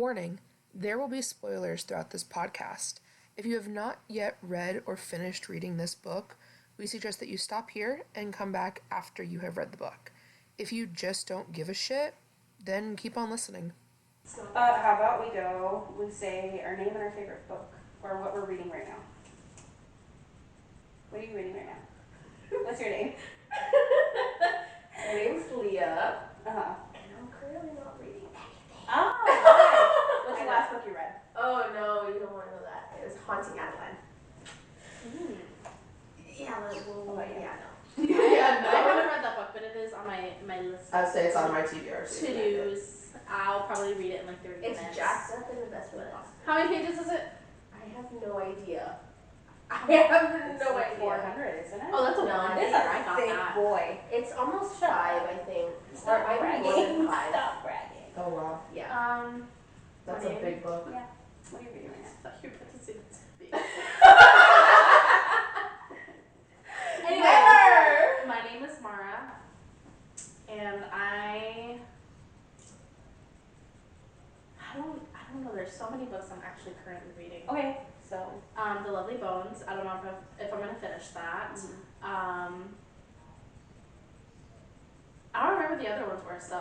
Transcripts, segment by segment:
Warning, there will be spoilers throughout this podcast. If you have not yet read or finished reading this book, we suggest that you stop here and come back after you have read the book. If you just don't give a shit, then keep on listening. How about we say our name and our favorite book, or what we're reading right now. What are you reading right now? What's your name? My name's Leah. Uh-huh. And I'm currently not reading anything. Oh, nice. What's the last book you read? Oh no, you don't want to know that. It was Haunting Adeline. Yeah, no. I haven't read that book, but it is on my list. I'd say it's on my TBR. To-dos. I'll probably read it in like 30 minutes. It's jacked up in the best way. How many pages is it? I have no idea. I have no idea. 400, isn't it? Oh, that's a No, one. It's I a got big that. boy. It's almost Shut 5, up. I think. Stop Or maybe more bragging. than 5. Stop bragging. Oh wow, Yeah. that's a big book. Yeah. What are you reading right now? I thought you were about to say that's big. Never! My name is Mara, and I don't know. There's so many books I'm actually currently reading. Okay, so. The Lovely Bones. I don't know if I'm gonna finish that. I don't remember the other ones were, so.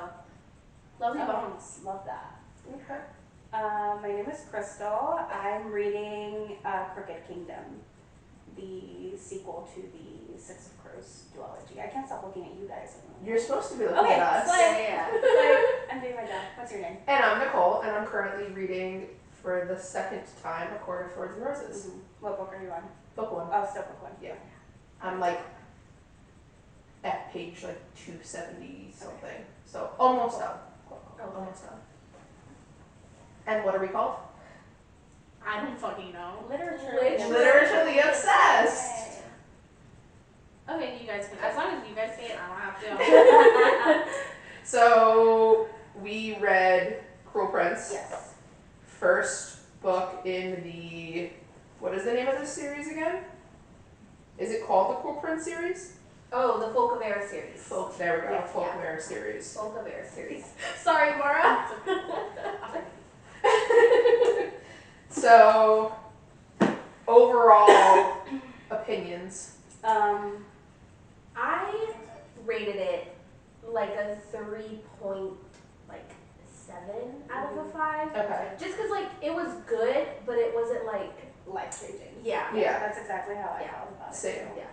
Lovely Bones. Love that. Okay. My name is Crystal. I'm reading Crooked Kingdom, the sequel to the Six of Crows duology. I can't stop looking at you guys. You're supposed to be looking Okay, at us. Yeah. I'm doing my job. What's your name? And I'm Nicole, and I'm currently reading for the second time A Court of Thorns and Roses. What book are you on? Book one. Oh, still book one. Yeah. I'm like at page like 270 something. So almost done. Almost done. And what are we called? I don't fucking know. Literature. Literally obsessed. Okay, you guys can. As long as you guys say it, I don't have to. So we read Cruel Prince. Yes. First book in the, what is the name of this series again? Is it called the Cruel Prince series? Oh, the Folk of Air series. There we go, Yeah, Folk yeah. of Air series. Folk of Air series. Sorry, Mara. So, overall opinions. I rated it like a 3.7 out of a 5. Okay. Just because like it was good, but it wasn't like Life-changing. yeah. Yeah. That's exactly how I Yeah. felt about it. Same. Yeah.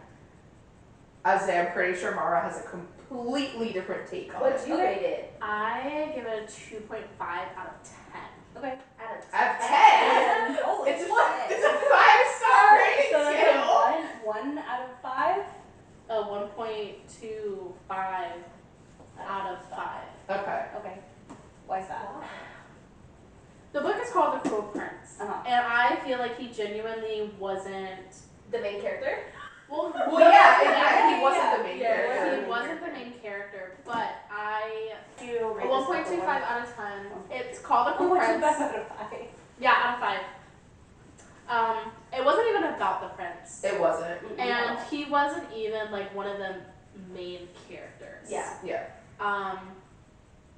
I'd say I'm pretty sure Mara has a completely different take on What it. do you rate it? I give it a 2.5 out of 10. Okay. Out of Out of 10? Holy It's shit. a 5-star rating So that's scale. one out of 5? A 1.25 out of 5. Okay. Okay. Why is that? The book is called The Cruel Prince, Uh-huh. and I feel like he genuinely wasn't. the main character. Well, He wasn't the main Yeah, character. he wasn't the main character, but I You a rate this book a 1.25 one? out of 10. It's called The Cruel 1.25 Prince. out of 5. Yeah, out of 5. It wasn't even about the prince, It wasn't. and he wasn't even like one of the main characters. Yeah. Yeah.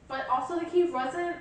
But also like he wasn't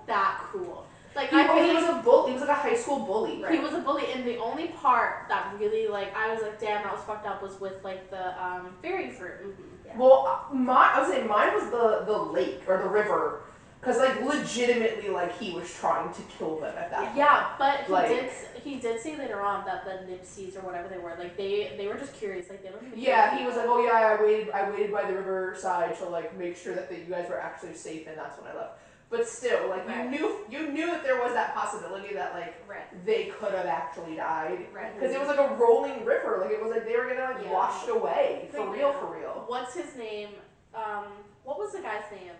that cool. Like He was a bully. He was like a high school bully. he was a bully, and the only part that really like I was like, damn, that was fucked up was with like the fairy fruit. Yeah. Well, I would say mine was the lake or the river, because like legitimately like he was trying to kill them at that point. Yeah, but he Like- did say later on that the Nipsies or whatever they were, like they were just curious, like they don't even Yeah, he was like, oh yeah, I waited by the riverside to like make sure that you guys were actually safe, and that's when I left. But still, like Right. you knew that there was that possibility that like Right. they could have actually died, Right. because it was like a rolling river, like it was like they were getting like Yeah. washed away for Right. real, for real. What's his name? What was the guy's name?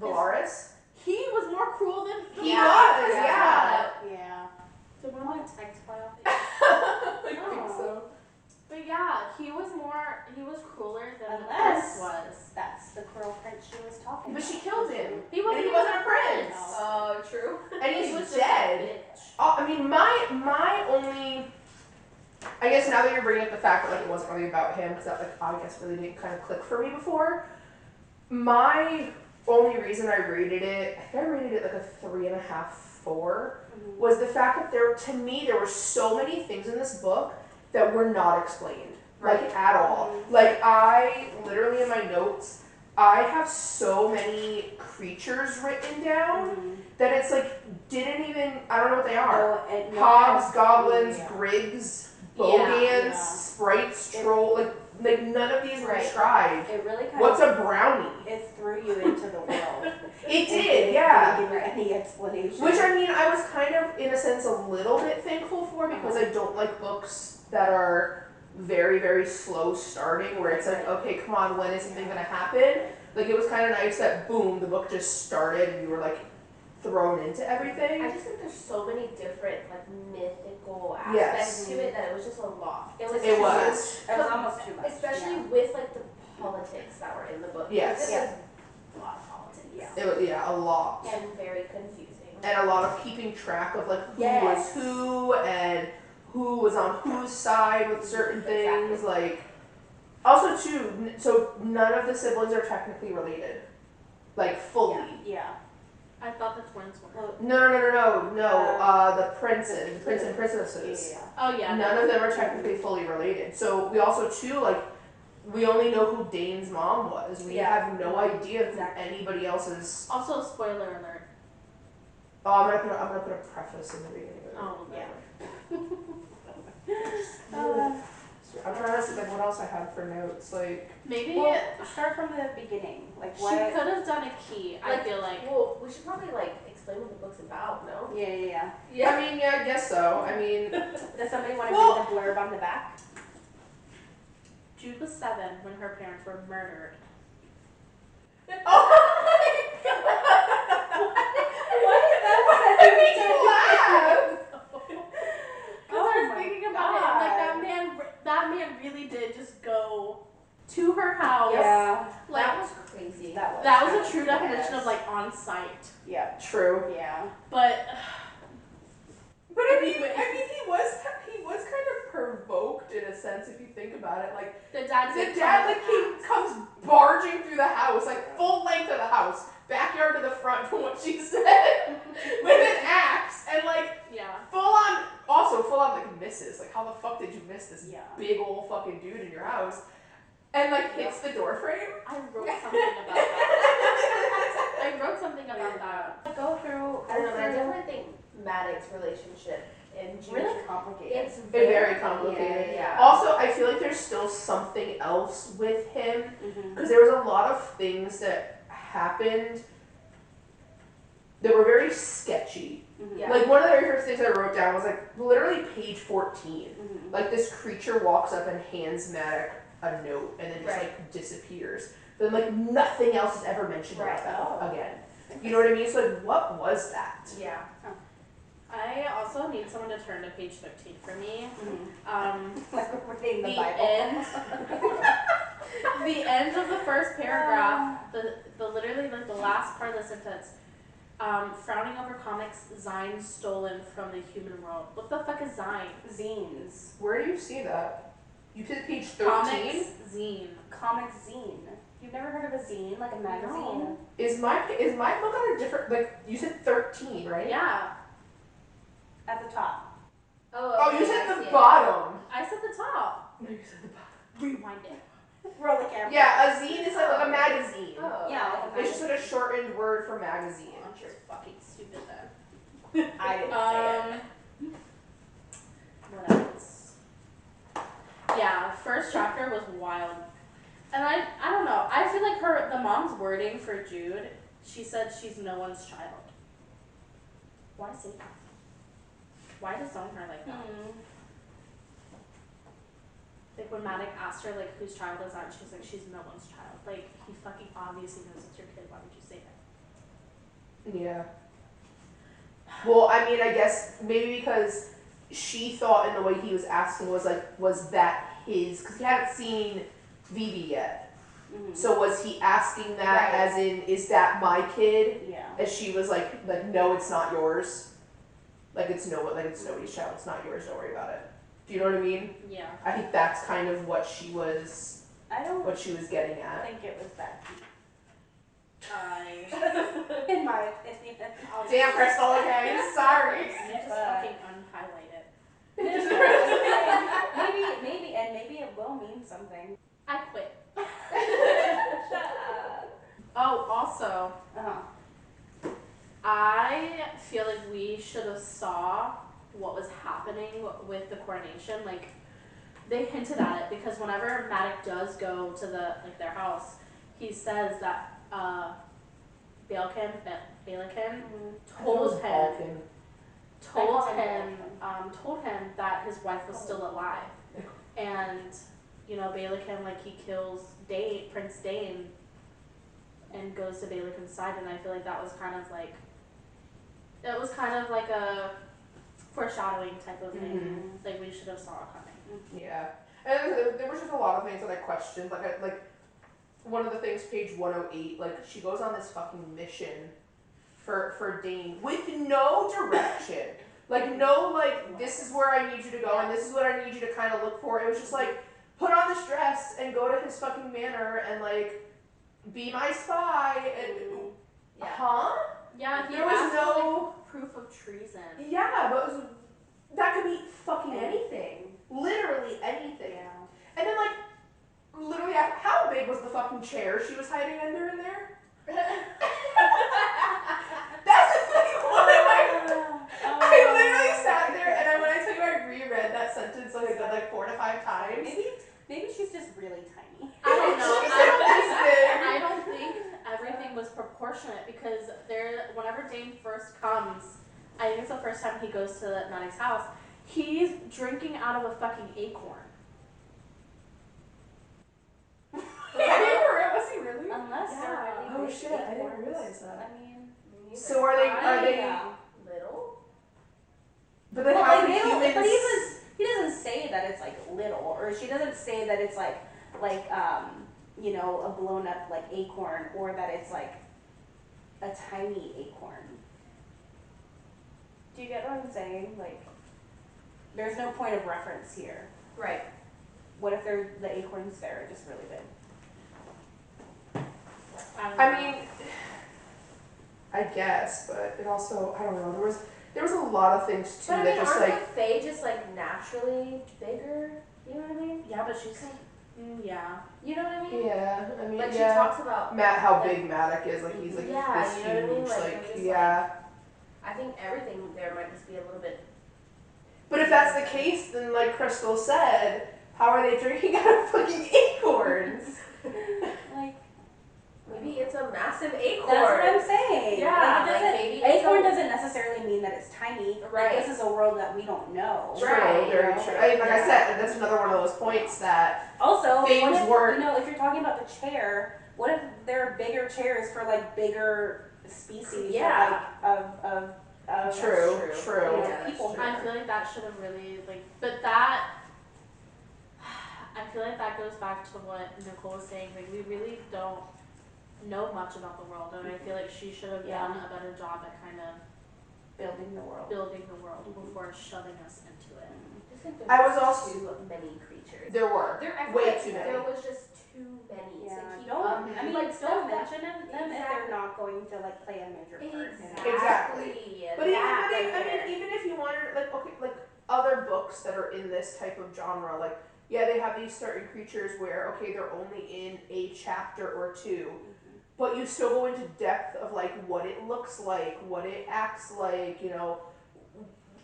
Valaris. He was more cruel than He Yeah. was, Yeah. Yeah. Did one of my text file? I think so. But yeah, he was crueler than the Unless- prince was. That's the Cruel Prince she was talking But about. she killed him. He wasn't And he even wasn't a prince. Oh, true. And He he's was just a dead. bitch. I mean, my only, I guess now that you're bringing up the fact that like it wasn't really about him, because that like I guess really didn't kind of click for me before. My only reason I rated it, I think I rated it like a 3.5, 4, was the fact that to me, there were so many things in this book that were not explained, like at all. Like I, literally in my notes, I have so many creatures written down that it's like, I don't know what they are. Hogs, goblins, grigs, bogans, sprites, troll, like none of these were described. It really kind What's of, a brownie? it threw you into the world. It It did, didn't yeah. give you any explanation. Which I mean, I was kind of, in a sense, a little bit thankful for because I don't like books that are very, very slow starting where it's like, okay, come on, when is something going to happen? Like, it was kind of nice that, boom, the book just started and you were, like, thrown into everything. I just think there's so many different like mythical aspects Yes. to it that it was just a lot. It was. It was almost too much. Especially with like the politics that were in the book. Yes. It Yeah. was a lot of politics. Yeah. It was, a lot. And very confusing. And a lot of keeping track of, like, who Yes. was who and who was on whose side with certain things. Like, also, too, so none of the siblings are technically related. Like, fully. Yeah. I thought the twins were. No. The prince and princesses. Yeah. Oh yeah. None of them are technically fully related. So we also too we only know who Dane's mom was. We have no idea who anybody else's. Also, spoiler alert. Oh, I'm gonna put a preface in the beginning. Of it. Oh Yeah. I'm trying to see what else I had for notes. Like Maybe Well, start from the beginning. Like she what? could have done a key. I feel like. Well, we should probably like explain what the book's about, no? Yeah. I mean, I guess so. I mean, Does somebody want to Well- read the blurb on the back? Jude was 7 when her parents were murdered. oh Because I was thinking about it, and like that man really did just go to her house. Yeah. Like That was crazy. that was a true definition of like on site. Yeah. True. Yeah. But But I mean, he was kind of provoked in a sense if you think about it. Like the dad the dad, like he comes barging through the house, like full length of the house, backyard to the front, from what she said, with an axe and like full on like misses. Like how the fuck did you miss this big old fucking dude in your house? And like hits the door frame. I wrote something about that. Go through. I don't know, but I definitely think Maddox's relationship and Jude, Really complicated. it's Very complicated. Yeah. Also, I feel like there's still something else with him Mm-hmm. because there was a lot of things that happened that were very sketchy. Yeah. Like one of the very first things I wrote down was like literally page 14. Mm-hmm. Like this creature walks up and hands Maddox a note and then just like disappears. Then like nothing else is ever mentioned about that again. You know what I mean? So like what was that? Yeah. I also need someone to turn to page 15 for me. Like we're reading the Bible. End. The end of the first paragraph, the literally like the last part of the sentence. Frowning over comics, zines stolen from the human world. What the fuck is zine? Zines. Where do you see that? You said page 13? Comics, zine. Comic zine. You've never heard of a zine, like a magazine? No. Is my book on a different, like you said 13, right? Yeah. At the top. Oh, you said I see the it. bottom. I said the top. No, you said the bottom. Rewind it. Roll the camera. Yeah, a zine is like a magazine. Oh. Yeah, like a It's just like a shortened word for magazine. You're fucking stupid then. I didn't say it. What else? Yeah, first chapter was wild. And I don't know. I feel like the mom's wording for Jude, she said she's no one's child. Why say that? Why disown her like that? Like when Maddox asked her like whose child is that, she's like, she's no one's child. Like he fucking obviously knows it's your kid. Why would you say that? Yeah. Well, I mean, I guess maybe because she thought in the way he was asking was that his, because he hadn't seen Vivi yet. So was he asking that as in, is that my kid? Yeah. And she was like, no, it's not yours. Like it's nobody's child. It's not yours. Don't worry about it. Do you know what I mean? Yeah. I think that's kind of what she was I don't getting at. think it was that deep. In my opinion. Damn, Crystal, okay, sorry. You just But- fucking unhighlight it. Maybe it will mean something. I quit. Shut up. Oh, also, Uh-huh. I feel like we should have saw what was happening with the coronation. Like, they hinted at it because whenever Maddox does go to their house, he says that Balekin told him that his wife was still alive, and Balekin, like, he kills Prince Dane and goes to Balekin's side, and I feel like that was kind of like a foreshadowing type of thing. Like, we should have saw it coming. Yeah, and there was just a lot of things that I questioned. Like one of the things, page 108, like she goes on this fucking mission for Dane with no direction. Like no, like this is where I need you to go and this is what I need you to kind of look for. It was just like put on this dress and go to his fucking manor and like be my spy and huh? Yeah, he There was asked no for, like, proof of treason. yeah, but that could be fucking anything. Literally anything. Yeah. And then, like, literally, how big was the fucking chair she was hiding under in there? That's the thing. What am I literally sat there, and when I tell you I reread that sentence like a good 4 to 5 times. Maybe she's just really tiny. I don't know. I I don't think everything was proportionate because whenever Dane first comes, I think it's the first time he goes to Maddox's house, he's drinking out of a fucking acorn. Was he really? Unless they're really Oh big shit! I didn't acorns. realize that. I mean, So are they? Little? But then well, how like, do they don't, humans? but he doesn't say that it's like little, or she doesn't say that it's like a blown up like acorn, or that it's like a tiny acorn. Do you get what I'm saying? Like, there's no point of reference here. Right. What if the acorns there are just really big? I mean, I guess, but it also I don't know. There was a lot of things too But I that mean, just aren't like the Fae just like naturally bigger? You know what I mean? Yeah, but she's yeah. You know what I mean? yeah. I mean Like she yeah. talks about Matt, how like, big Maddox is, like he's like yeah, this you know what I mean? huge, Like, like I'm just yeah. I think everything there might just be a little bit. But if that's the case, then like Crystal said, how are they drinking out of fucking acorns? Like, Maybe it's a massive acorn. that's what I'm saying. Yeah, Like, like, maybe it's acorn a- doesn't necessarily mean that it's tiny. Right. Like, this is a world that we don't know. True, Right, very you know? true. I mean, like I Yeah. said, that's another one of those points that Also, Things what if, weren't- if you're talking about the chair, what if there are bigger chairs for like bigger species? Yeah. Of true, That's true. you know, Yeah, that's people. true. I feel like that should have really but that I feel like that goes back to what Nicole was saying. Like, we really don't know much about the world, and I feel like she should have done a better job at kind of Building the world. building the world before shoving us into it. I just think I there's was also- too many creatures. there were I feel way like too There many. was just too many Yeah. to keep Don't. up. I mean, like don't stuff that- mention them if they're not going to like play a major part. Exactly. Exactly. But That even, right I mean, there. even if you wanted, like, okay, like other books that are in this type of genre, like, yeah, they have these certain creatures where, okay, they're only in a chapter or two, but you still go into depth of like what it looks like, what it acts like,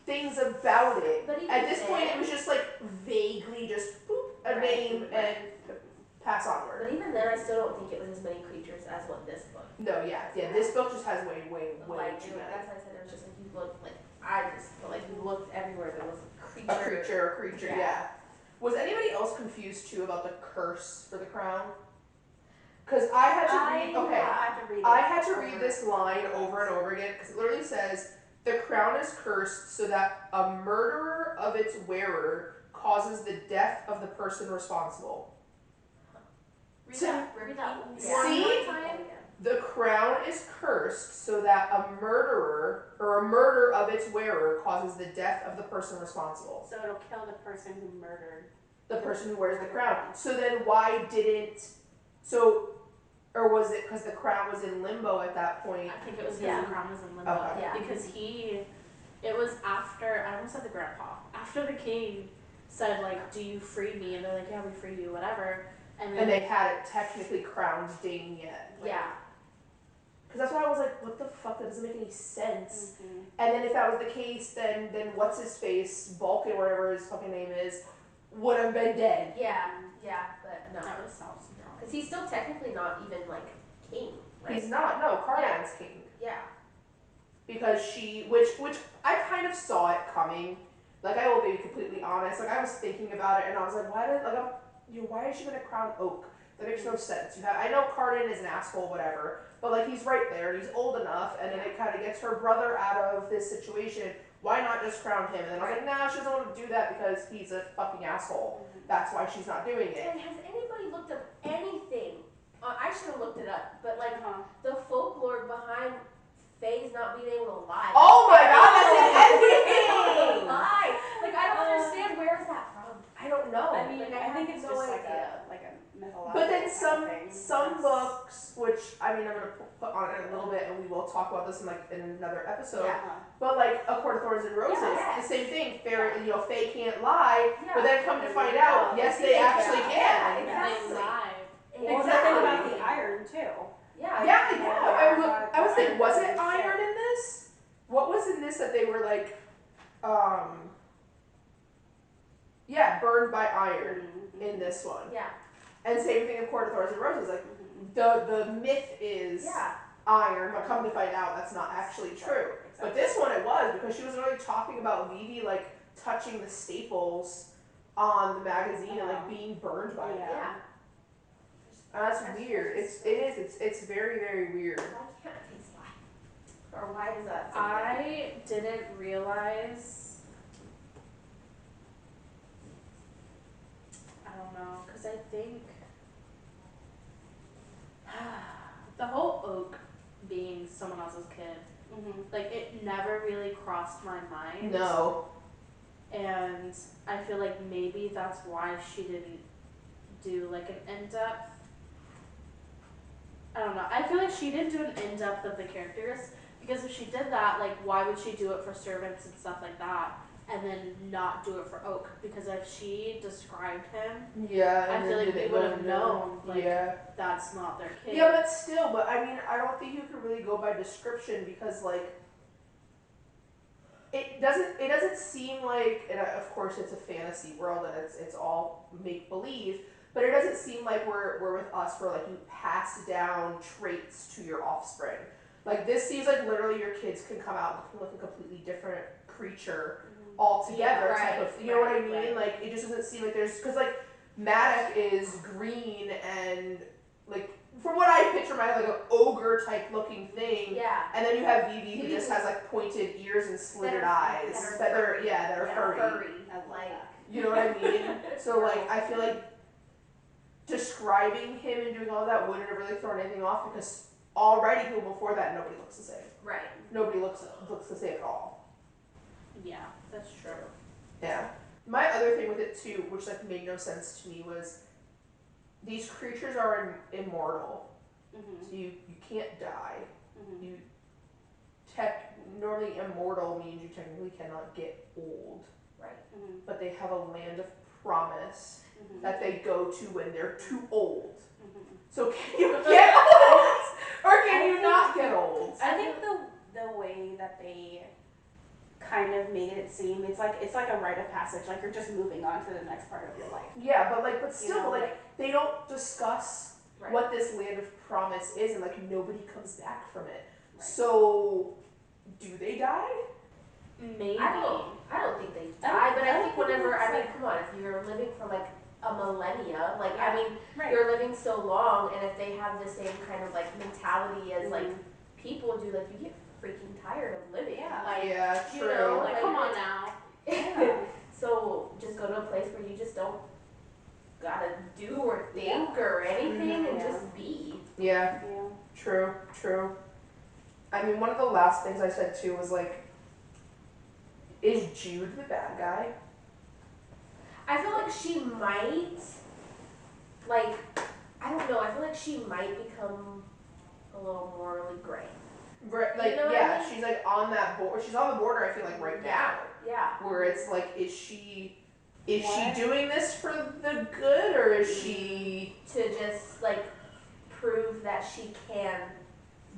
things about it. But even At this point, then- it was just like vaguely just boop, a Right, name right. and pass onward. But even then, I still don't think it was as many creatures as what this book. No, yeah, this book just has way Like, too and many. that's why I said it was just like you looked like I just felt like you looked everywhere. There was A creature, yeah. Was anybody else confused too about the curse for the crown? Because I had to read. Okay, I had to read it. I had to read this line over and over again because it literally says the crown is cursed so that a murderer of its wearer causes the death of the person responsible. Read So- that. Repeat that one See? more time. The crown is cursed so that a murderer or a murder of its wearer causes the death of the person responsible. So it'll kill the person who murdered. The person who wears the crown. So then why didn't so Or was it because the crown was in limbo at that point? I think it was because Yeah. the crown was in limbo. Okay. Yeah. Because it was after, I almost said the grandpa, after the king said, like, do you free me? And they're like, yeah, we free you, whatever. And then And they hadn't technically crowned Ding yet. Yeah. Because that's why I was like, what the fuck? That doesn't make any sense. Mm-hmm. And then if that was the case, then what's his face, Vulcan, whatever his fucking name is, would have been dead. Yeah, but no. that was sounds wrong. Because he's still technically not even, like, king, right? He's not. No, Cardan's king. Yeah. Because which I kind of saw it coming. Like, I will be completely honest. Like, I was thinking about it, and I was like, why is she gonna crown Oak? That makes no sense. I know Cardan is an asshole, whatever, but like he's right there, and he's old enough, and then it kind of gets her brother out of this situation. Why not just crown him? And then I was like, nah, she doesn't want to do that because he's a fucking asshole. That's why she's not doing it. And has anybody looked up anything? I should have looked it up, but like Uh-huh. the folklore behind Faye's not being able to lie. Oh my god, that's in everything! Lie. Like I don't understand where is that from. I don't know. I mean, Like, I think have it's no just like idea. a mythological But then kind of thing. some books, which I mean I'm gonna put on it in a little bit, and we will talk about this in another episode. Yeah. But like A Court of Thorns and Roses, Yeah. the same thing. Faye can't lie, Yeah. but then come to find out, yes, they actually can. Yeah, And exactly. they lied. Well, the thing about the iron too. Yeah. Yeah. I was thinking, was it iron in this? What was in this that they were like, burned by iron in this one? Yeah. And same thing in Court of Thorns and Roses. Like the myth is Yeah. iron, but come to find out that's not actually true. But this one it was, because she was really talking about Vivi like touching the staples on the magazine and like being burned by it. Yeah. That's weird. It's very, very weird. Why can't things lie? Or why does that? I didn't realize, I don't know, because I think the whole Oak being someone else's kid, like it never really crossed my mind. No. And I feel like maybe that's why she didn't do like an in-depth, I don't know. I feel like she didn't do an in-depth of the characters, because if she did that, like, why would she do it for servants and stuff like that, and then not do it for Oak? Because if she described him, Yeah. I feel like we would have known, like, yeah. that's not their kid. Yeah, but still, I mean, I don't think you can really go by description, because like it doesn't seem like, and of course it's a fantasy world and it's all make believe, but it doesn't seem like we're with us where like you pass down traits to your offspring. Like this seems like literally your kids can come out looking like a completely different creature altogether, Yeah, type right, of, you know what I mean? right. Like it just doesn't seem like there's, because like Maddox is green and like from what I picture, like an ogre type looking thing. Yeah. And then you have Vivi who just has like pointed ears and slitted eyes that are furry. Like. You know what I mean? So like I feel like describing him and doing all that wouldn't have really thrown anything off, because already people before that nobody looks the same. Right. Nobody looks the same at all. Yeah, that's true. Yeah. My other thing with it too, which like made no sense to me, was these creatures are immortal. So you can't die. You normally immortal means you technically cannot get old. Right. But they have a land of promise that they go to when they're too old. So can you get old? Or can you not get old? I think the way that they kind of made it seem, it's like a rite of passage, like you're just moving on to the next part of your life. Yeah, but still, You know, they don't discuss Right. what this land of promise is, and like nobody comes back from it. Right. So, do they die? Maybe. I don't think they I die, don't- but I I don't think think whenever, it's I mean, like- come on, if you're living for like a millennia, like, Yeah. I mean, Right. you're living so long, and if they have the same kind of like mentality as like people do, like you get freaking tired of living. Yeah. Like, Yeah, you true. know, Like, come on now. Yeah. so just go to a place where you just don't gotta do or think or anything and Yeah. just be. Yeah, Yeah. true. I mean, one of the last things I said too was like, is Jude the bad guy? I feel like she might, like, I don't know. I feel like she might become a little morally gray. Right, like, You know what yeah, I mean? she's like on that border. She's on the border, I feel like, right now. Yeah. Where it's like, is she What? doing this for the good, or is she... To just like prove that she can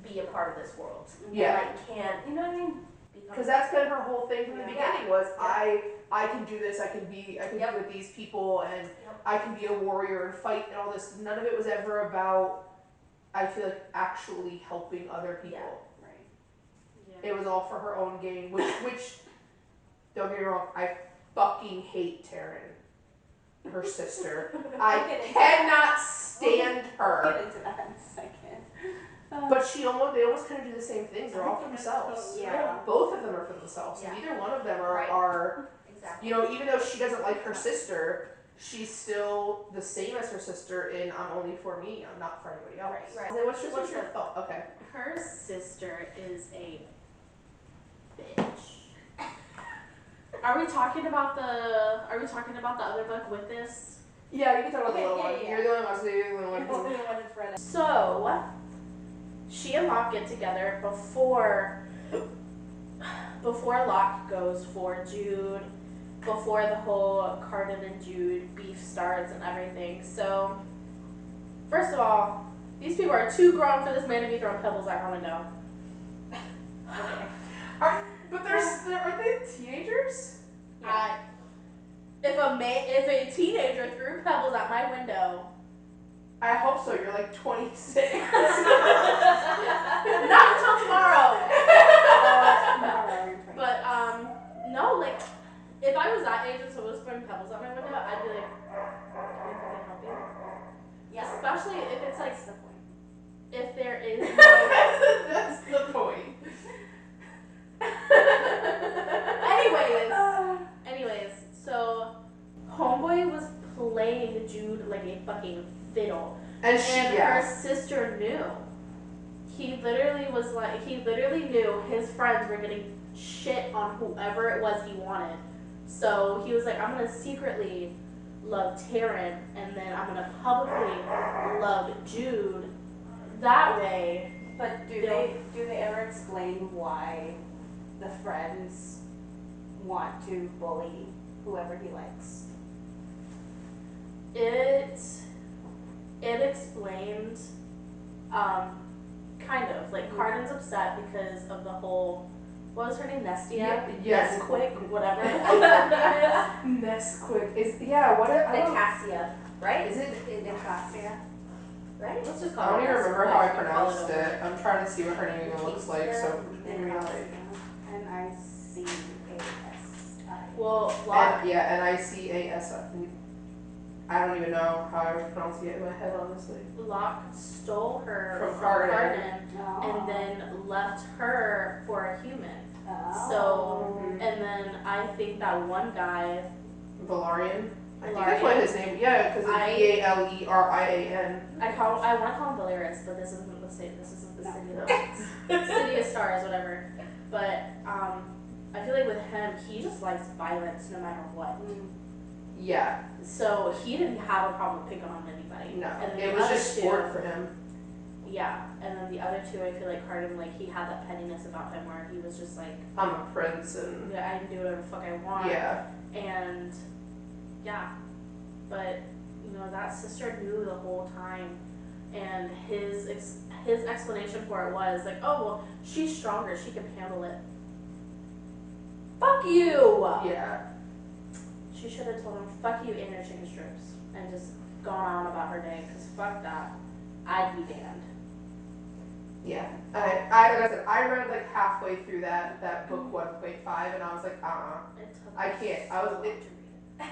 be a part of this world. Yeah. And, like can, you know what I mean? Because that's been her whole thing from the Yeah. beginning was, Yeah. I can do this, I can be Yep. with these people, and Yep. I can be a warrior and fight and all this. None of it was ever about, I feel like, actually helping other people. Yeah. Right. Yeah. It was all for her own gain, which don't get me wrong, I fucking hate Taryn, her sister. I We'll get into cannot stand We'll her. get into that in a second. But they almost kind of do the same things. They're all for themselves. Yeah. Both of them are for themselves. Yeah. Neither one of them Right. are, Exactly. you know, even though she doesn't like her sister, she's still the same as her sister in I'm only for me, I'm not for anybody else. Right. Okay, what's your thought? Okay. Her sister is a bitch. Are we talking about the other book with this? Yeah, you can talk about Okay, the little yeah, one. yeah. You're the only one, so you're the only You're the one. only one that's read it. So, she and Locke get together before Locke goes for Jude, before the whole Carden and Jude beef starts and everything. So, first of all, these people are too grown for this man to be throwing pebbles at her window. But aren't they teenagers? If a teenager threw pebbles at my window, I hope so. You're like 26. not until tomorrow. Tomorrow. But no, like if I was that age and someone was throwing pebbles at my window, I'd be like, can I fucking help you? Yeah. Especially if it's like That's the point. if there is no. That's the point. Anyways, so Homeboy was playing Jude like a fucking fiddle. And Her sister knew. He literally knew his friends were getting shit on whoever it was he wanted. So he was like, I'm gonna secretly love Taryn, and then I'm gonna publicly love Jude. That way, But do they ever explain why the friends want to bully whoever he likes? it explained, kind of like Carden's upset because of the whole. What was her name? Nestia? Yes. Nesquik, whatever. Nesquik is what? I don't. Cassia, right? Is it? Nicasia. Right? Let's just I call don't it even remember how I Nesquik. pronounced Call it it. I'm trying to see what her name even looks like. So. Nicasia. Nicasi. Well, Locke, Nicasa. I don't even know how I was pronouncing it in my head, honestly. Locke stole her From from Carden. Carden and then left her for a human. Oh. So, and then I think that one guy, Valarian. I think Valarian. that's what his name. Yeah, because it's Valerian. I want to call him Valeris, but this isn't the state. This isn't the city. City of Stars, whatever. But I feel like with him, he just likes violence no matter what. Yeah. So he didn't have a problem picking on anybody. No. And then It the was other just two- sport for him. Yeah, and then the other two, I feel like Carden, like he had that pettiness about him where he was just like, I'm a prince and. yeah, I can do whatever the fuck I want. Yeah. And yeah, but you know that sister knew the whole time, and his explanation for it was like, oh well, she's stronger, she can handle it. Fuck you. Yeah. She should have told him fuck you and your chicken strips and just gone on about her day, because fuck that. I'd be damned. Yeah. Like I said, I read like halfway through that book 1.5 and I was like, It took I me can't. so I was- long to read it.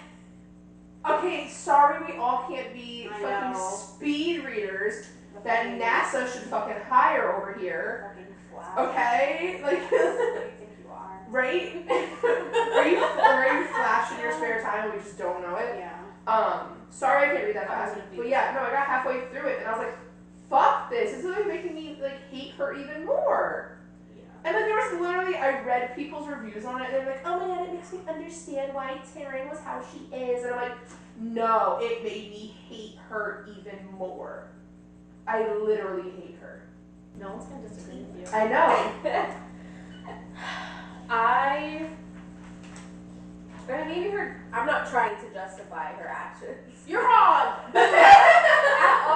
Okay, sorry we all can't be I fucking know. speed readers that NASA should fucking hire over here. Fucking flash. Okay? Like, Who do you think you are? right? Are you Flash in your spare time and we just don't know it? Yeah. Sorry I can't read that fast. But yeah, no, I got halfway through it and I was like, fuck this. This is like making me like hate her even more. Yeah. And then there was literally, I read people's reviews on it, and they're like, oh my god, it makes me understand why Taryn was how she is. And I'm like, no, it made me hate her even more. I literally hate her. No one's gonna disagree with you. I know. I'm not trying to justify her actions. You're wrong! At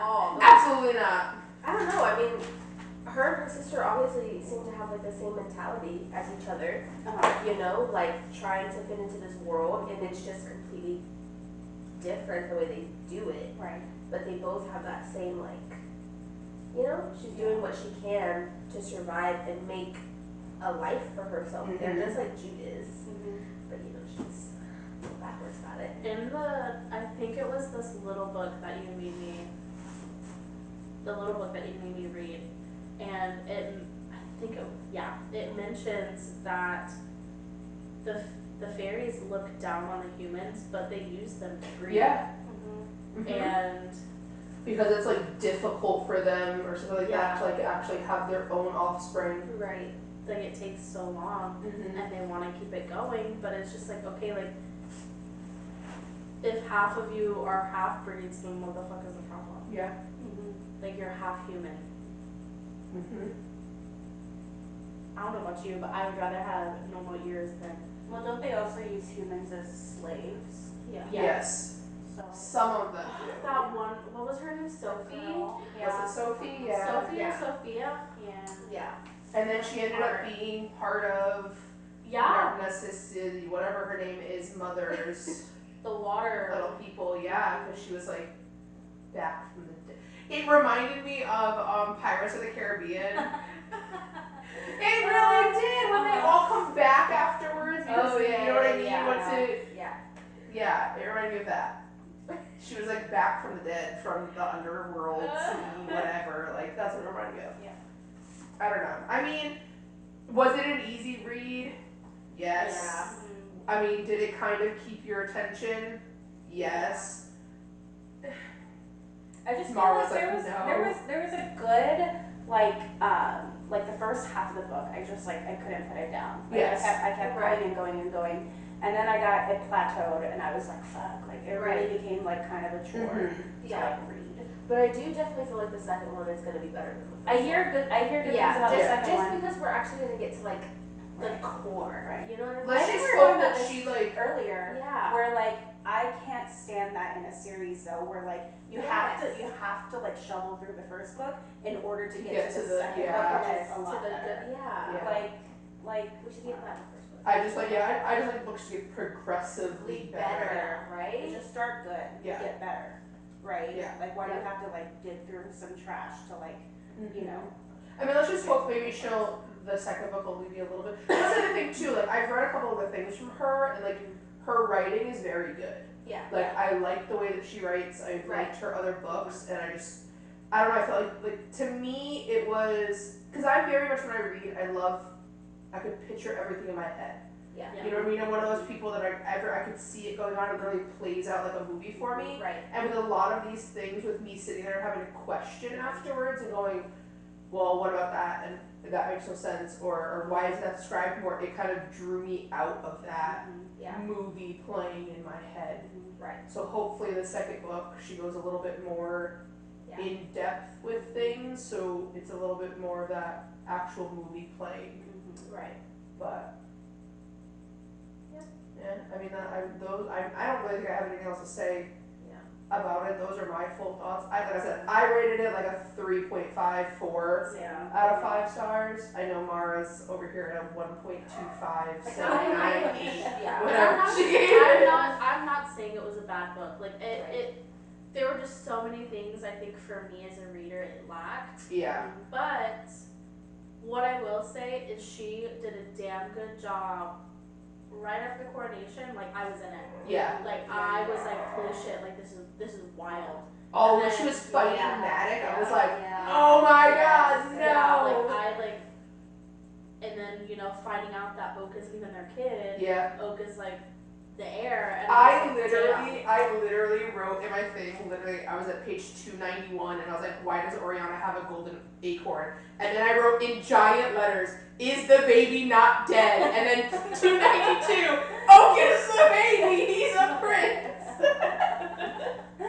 all. Absolutely not. I don't know, I mean, her and her sister obviously seem to have like the same mentality as each other. You know, like trying to fit into this world, and it's just completely different the way they do it. Right. But they both have that same like, you know, she's doing what she can to survive and make a life for herself. Mhm. They're just like Jude is, but you know, she's a little backwards about it. In I think it was this little book that you made me, read, and it mentions that the fairies look down on the humans, but they use them to breed. Yeah. Mhm. And Because it's like difficult for them or something like that to like actually have their own offspring. Right. like it takes so long, Mm-hmm. and they want to keep it going, but it's just like, okay, like if half of you are half breeds, then what the fuck is the problem? Yeah. Like you're half human. Mm-hmm. I don't know about you, but I would rather have normal ears than Well, don't they also use humans as slaves? yeah. Yes. So. Some of them do. That one, what was her name? Sophie. Yeah. Was it Sophie? Yeah. Sophie Yeah. or Sophia? Yeah. Yeah. And then she ended up being part of Yeah. Narcissus, whatever her name is, Mother's The water. little people. Yeah, because she was like back from the dead. It reminded me of Pirates of the Caribbean. It really did when they all come back afterwards. Because you know what I mean. Yeah, it reminded me of that. She was like back from the dead, from the underworld, sea, whatever. Like that's what it reminded me of. Yeah. I don't know. I mean, was it an easy read? Yes. Yeah. I mean, did it kind of keep your attention? Yes. I just feel Mara like was there like, was no. there was a good like the first half of the book. I just like I couldn't put it down. Like, Yes. I kept going and going, and then it plateaued, and I was like, fuck. Like it really became like kind of a chore Mm-hmm. to like read. But I do definitely feel like the second one is gonna be better than the first I hear good things about the second just one. because we're actually gonna get to like the core. Right. You know what I mean? Let's I think just we were hope talking about that this she like. earlier. Yeah. Where like I can't stand that in a series though, where like you have to like shovel through the first book in order to get to the second book, which is a lot better. Yeah. Like We should get that in the first book. I just like books to get progressively better. right? just start good, Yeah. get better, right? Yeah. Like why do you have to like dig through some trash to like you know? I mean, let's just hope maybe the second book will leave you a little bit. That's the other thing too. Like I've read a couple of the things from her, and like her writing is very good. Yeah. Like I like the way that she writes. I've liked her other books, and I don't know. I felt like to me it was because I very much when I read, I could picture everything in my head. Yeah. You know what I mean? I'm one of those people that I could see it going on. It really plays out like a movie for me. Right. And with a lot of these things, with me sitting there having a question afterwards and going, well, what about that? And that makes no sense. Or why is that described more? It kind of drew me out of that Yeah. movie playing in my head. Right. So hopefully the second book, she goes a little bit more Yeah. in depth with things. So it's a little bit more of that actual movie playing. Right. But yeah, I mean, I don't really think I have anything else to say about it. Those are my full thoughts. Like I said, I rated it like a 3.54 Yeah. out of 5 stars. I know Mara's over here at a 1.25, so Yeah. whatever she gave it. I'm not saying it was a bad book. Like there were just so many things I think for me as a reader it lacked. Yeah. But what I will say is she did a damn good job. Right after the coronation, like I was in it. Yeah. Like I was like, holy shit, like this is wild. Oh, And when then- she was fighting yeah. Matic, I was like, Yeah. oh my Yes. god, Yeah, no. and then finding out that Oka's even their kid. Yeah. Oka's like the air. And I literally wrote in my thing, I was at page 291 and I was like, why does Oriana have a golden acorn? And then I wrote in giant letters, is the baby not dead? And then 292, Oaken's the baby, he's a prince. I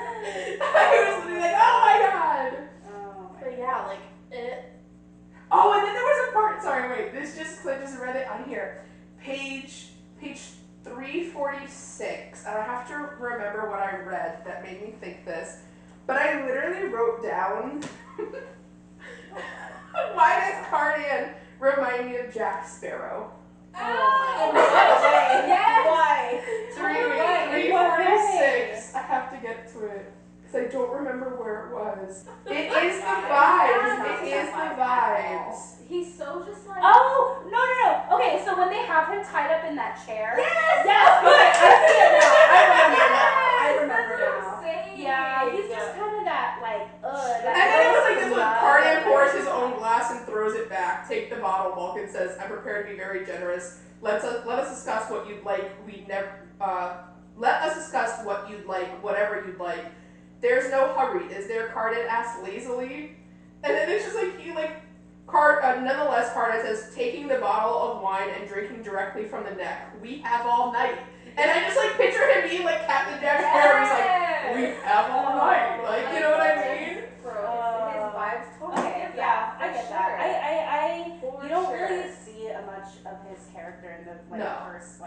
was literally like, oh my god. But yeah, like it. Oh, and then there was a part, sorry, wait, Clint just read it on here. Page 346, and I have to remember what I read that made me think this, but I literally wrote down, why does Cardigan remind me of Jack Sparrow? Oh my god. Yes. Why? 346, I have to get to it, because I don't remember where it was. It is the vibes, it is the vibes. He's so just like. Oh, no. Okay, so when they have him tied up in that chair. Yes! Yes, okay, I see it now. I remember That's now. what I'm saying. Yeah, he's just kind of that, like, And then it was like this one, Cardigan pours his own glass and throws it back. Take the bottle. Vulcan says, I'm prepared to be very generous. Let us discuss what you'd like. Let us discuss what you'd like, whatever you'd like. There's no hurry, is there? Cardigan asks lazily. And then it's just like, nonetheless, Cardigan says, taking the bottle of wine and drinking directly from the neck. We have all night. And I just like picture him being like Captain Jack Sparrow. He's like, we have all night. Like, you know what I mean? Bro, his vibes totally. Okay, give yeah, that, I for get sure. that. For You don't sure. really see much of his character in the No. first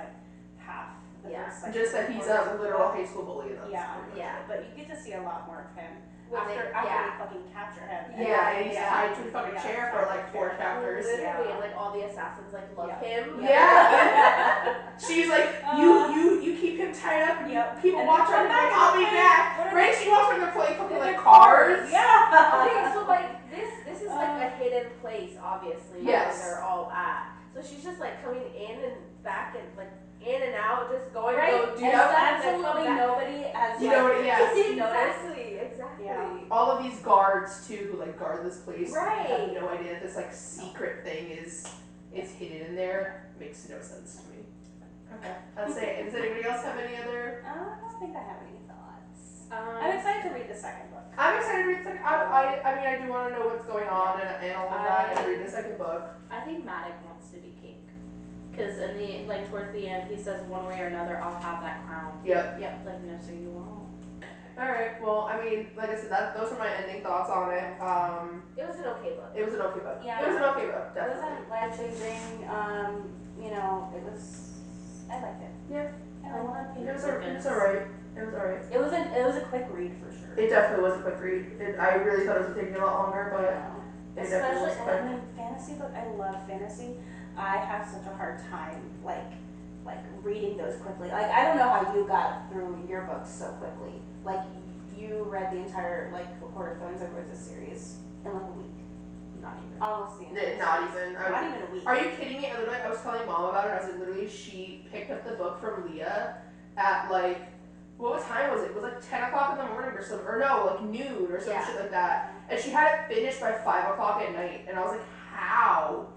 half. The Yeah. first, Just that he's a literal high school bully. And that's Yeah, pretty much yeah. it. but you get to see a lot more of him When after they- they fucking capture him. Yeah, and he's Yeah. tied to a fucking chair for like 4 chapters. Literally, and like all the assassins like love Yeah. him. Yeah. She's like, you keep him tied up and Yep. people And watch then him come like, back I'll and be play. back. What are Right? they- She wants him to play something They're like cars. Yeah. Okay, so like this is like a hidden place, obviously. Yes. Where they're all at. So she's just like coming in and back and like in and out, just going Right? to go do And stuff. absolutely nobody has You know what? Yeah. Exactly. Yeah. All of these guards too, who like guard this place, Right. have no idea that this like secret thing is hidden in there. Makes no sense to me. Okay. I'll say. Does anybody else have any other? I don't think I have any thoughts. Um, I'm excited to read the second book. I'm excited to read the second. I mean, I do want to know what's going on and all of that, and read the second book. I think Maddox wants to be king. Because in the towards the end, he says one way or another, I'll have that crown. Yep. Like no, so you won't. All right. Well, I mean, like I said, those are my ending thoughts on it. It was an okay book. It was an okay book. Yeah. It was an okay book, It definitely. wasn't life changing. It was. I liked it. Yeah. I liked it. It was alright. It was alright. It was a quick read for sure. It definitely was a quick read. I really thought it was taking a lot longer, but it definitely was Especially, quick. I mean, fantasy book. I love fantasy. I have such a hard time like reading those quickly. Like I don't know how you got through your books so quickly. Like you read the entire Court of Thorns and Roses series in like a week. Not even. Almost the entire Not series. even. Not even a week. Are you kidding me? I was telling Mom about it. I was like, literally, she picked up the book from Leah at what time was it? It was like 10 o'clock in the morning or something. Or no, like noon or some Yeah. shit like that. And she had it finished by 5 o'clock at night. And I was like, how?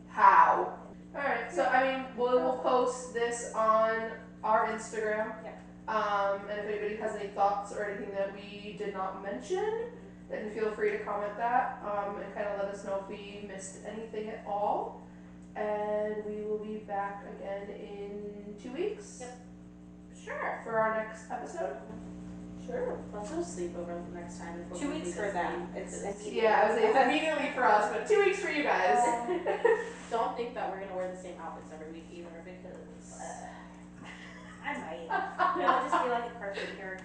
How? Alright, so I mean, we'll post this on our Instagram. Yeah. And if anybody has any thoughts or anything that we did not mention, then feel free to comment that and kind of let us know if we missed anything at all. And we will be back again in 2 weeks. Yep. Sure. For our next episode. Sure. Let's go sleep over the next time. If 2 weeks for them. It's Yeah, I was it's immediately for us, but 2 weeks for you guys. Don't think that we're gonna wear the same outfits every week either, because I might. I'll just be like a cartoon character.